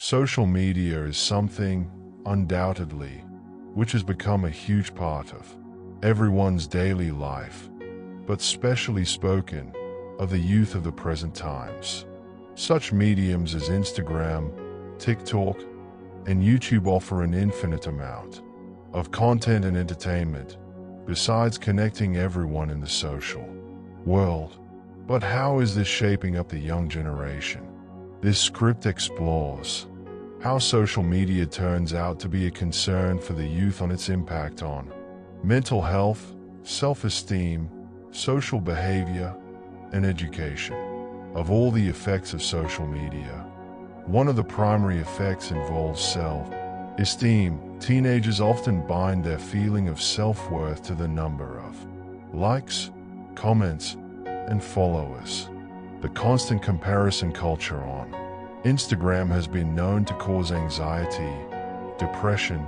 Social media is something, undoubtedly, which has become a huge part of everyone's daily life, but specially spoken of the youth of the present times. Such mediums as Instagram, TikTok, and YouTube offer an infinite amount of content and entertainment, besides connecting everyone in the social world. But how is this shaping up the young generation? This script explores how social media turns out to be a concern for the youth on its impact on mental health, self-esteem, social behavior, and education. Of all the effects of social media, one of the primary effects involves self-esteem. Teenagers often bind their feeling of self-worth to the number of likes, comments, and followers. The constant comparison culture on Instagram has been known to cause anxiety, depression,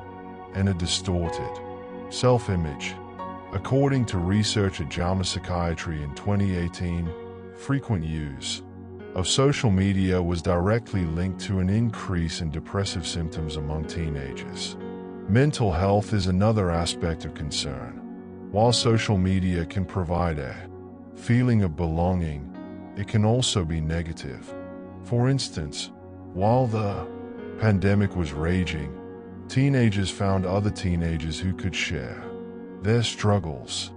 and a distorted self-image. According to research at JAMA Psychiatry in 2018, frequent use of social media was directly linked to an increase in depressive symptoms among teenagers. Mental health is another aspect of concern. While social media can provide a feeling of belonging, it can also be negative. For instance, while the pandemic was raging, teenagers found other teenagers who could share their struggles.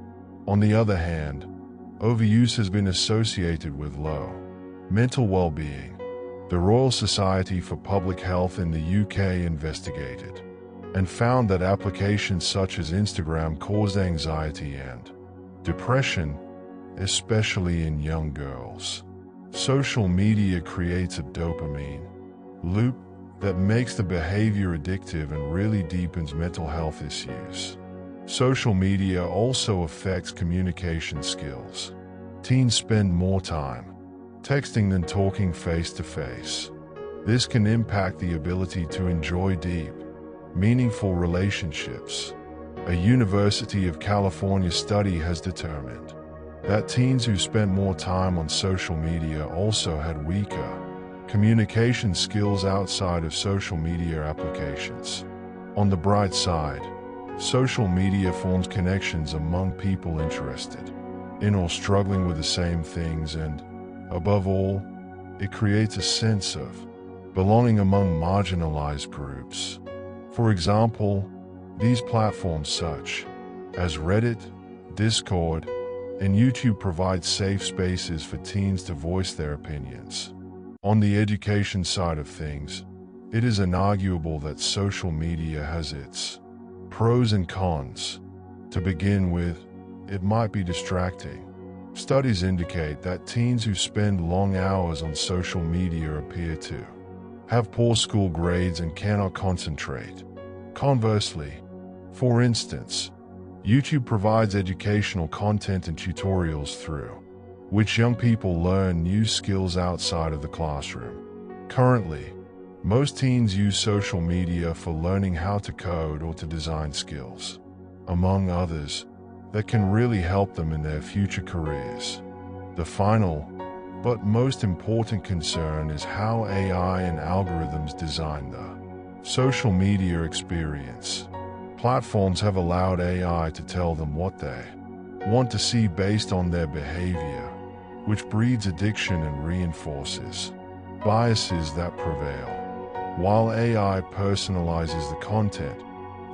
On the other hand, overuse has been associated with low mental well-being. The Royal Society for Public Health in the UK investigated and found that applications such as Instagram caused anxiety and depression, especially in young girls. Social media creates a dopamine loop that makes the behavior addictive and really deepens mental health issues. Social media also affects communication skills. Teens spend more time texting than talking face-to-face. This can impact the ability to enjoy deep, meaningful relationships. A University of California study has determined that teens who spent more time on social media also had weaker communication skills outside of social media applications. On the bright side, social media forms connections among people interested in or struggling with the same things, and, above all, it creates a sense of belonging among marginalized groups. For example, these platforms such as Reddit, Discord, and YouTube provide safe spaces for teens to voice their opinions. On the education side of things, it is inarguable that social media has its pros and cons. To begin with, it might be distracting. Studies indicate that teens who spend long hours on social media appear to have poor school grades and cannot concentrate. Conversely, for instance, YouTube provides educational content and tutorials through which young people learn new skills outside of the classroom. Currently, most teens use social media for learning how to code or to design skills, among others, that can really help them in their future careers. The final, but most important concern is how AI and algorithms design the social media experience. Platforms have allowed AI to tell them what they want to see based on their behavior, which breeds addiction and reinforces biases that prevail. While AI personalizes the content,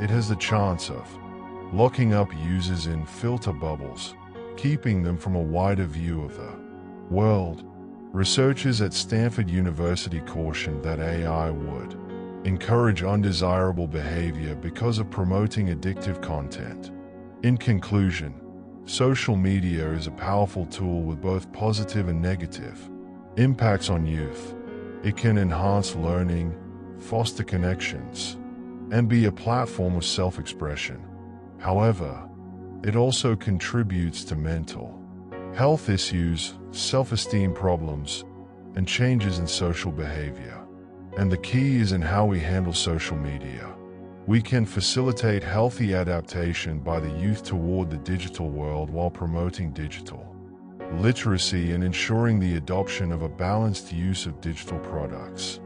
it has the chance of locking up users in filter bubbles, keeping them from a wider view of the world. Researchers at Stanford University cautioned that AI would encourage undesirable behavior because of promoting addictive content. In conclusion, social media is a powerful tool with both positive and negative impacts on youth. It can enhance learning, foster connections, and be a platform of self-expression. However, it also contributes to mental health issues, self-esteem problems, and changes in social behavior. And the key is in how we handle social media. We can facilitate healthy adaptation by the youth toward the digital world while promoting digital literacy and ensuring the adoption of a balanced use of digital products.